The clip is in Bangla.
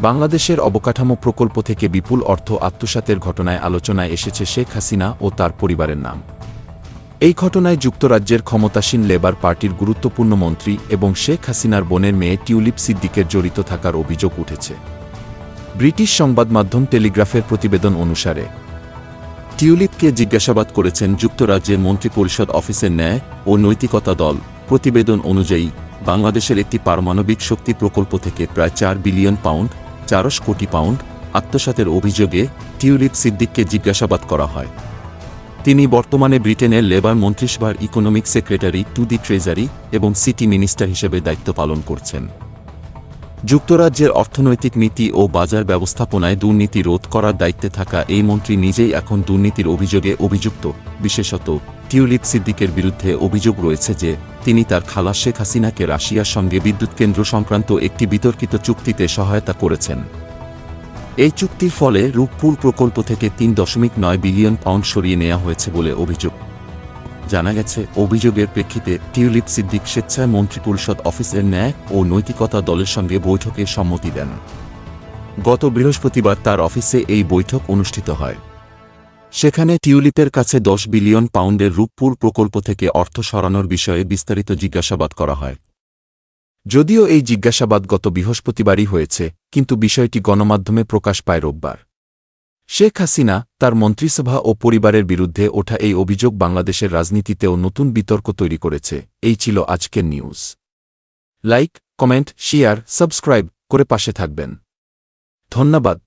বাংলাদেশের অবকাঠামো প্রকল্প থেকে বিপুল অর্থ আত্মসাতের ঘটনায় আলোচনায় এসেছে শেখ হাসিনা ও তার পরিবারের নাম। এই ঘটনায় যুক্তরাজ্যের ক্ষমতাসীন লেবার পার্টির গুরুত্বপূর্ণ মন্ত্রী এবং শেখ হাসিনার বোনের মেয়ে টিউলিপ সিদ্দিকের জড়িত থাকার অভিযোগ উঠেছে। ব্রিটিশ সংবাদমাধ্যম টেলিগ্রাফের প্রতিবেদন অনুসারে টিউলিপকে জিজ্ঞাসাবাদ করেছেন যুক্তরাজ্যের মন্ত্রিপরিষদ অফিসের ন্যায় ও নৈতিকতা দল। প্রতিবেদন অনুযায়ী বাংলাদেশের একটি পারমাণবিক শক্তি প্রকল্প থেকে প্রায় 4 বিলিয়ন পাউন্ড 400 কোটি পাউন্ড আত্মসাতের অভিযোগে টিউলিপ সিদ্দিককে জিজ্ঞাসাবাদ করা হয়। তিনি বর্তমানে ব্রিটেনের লেবার মন্ত্রিসভার economic secretary to the treasury এবং সিটি মিনিস্টার হিসেবে দায়িত্ব পালন করছেন। যুক্তরাজ্যের অর্থনৈতিক নীতি ও বাজার ব্যবস্থাপনায় দুর্নীতি রোধ করার দায়িত্বে থাকা এই মন্ত্রী নিজেই এখন দুর্নীতির অভিযোগে অভিযুক্ত। বিশেষত টিউলিপ সিদ্দিকের বিরুদ্ধে অভিযোগ রয়েছে যে তিনি তার খালা শেখ হাসিনাকে রাশিয়ার সঙ্গে বিদ্যুৎ কেন্দ্র সংক্রান্ত একটি বিতর্কিত চুক্তিতে সহায়তা করেছেন। এই চুক্তির ফলে রূপপুর প্রকল্প থেকে 3.9 বিলিয়ন পাউন্ড সরিয়ে নেওয়া হয়েছে বলে অভিযোগ। জানা গেছে, অভিযোগের প্রেক্ষিতে টিউলিপ সিদ্দিক স্বেচ্ছায় মন্ত্রিপরিষদ অফিসের ন্যায় ও নৈতিকতা দলের সঙ্গে বৈঠকে সম্মতি দেন। গত বৃহস্পতিবার তার অফিসে এই বৈঠক অনুষ্ঠিত হয়। সেখানে টিউলিপের কাছে 10 বিলিয়ন পাউন্ডের রূপপুর প্রকল্প থেকে অর্থ সরানোর বিষয়ে বিস্তারিত জিজ্ঞাসাবাদ করা হয়। যদিও এই জিজ্ঞাসাবাদ গত বৃহস্পতিবারই হয়েছে, কিন্তু বিষয়টি গণমাধ্যমে প্রকাশ পায় রোববার। শেখ হাসিনা, তার মন্ত্রিসভা ও পরিবারের বিরুদ্ধে ওঠা এই অভিযোগ বাংলাদেশের রাজনীতিতেও নতুন বিতর্ক তৈরি করেছে। এই ছিল আজকের news. Like, comment, share, subscribe করে পাশে থাকবেন। ধন্যবাদ।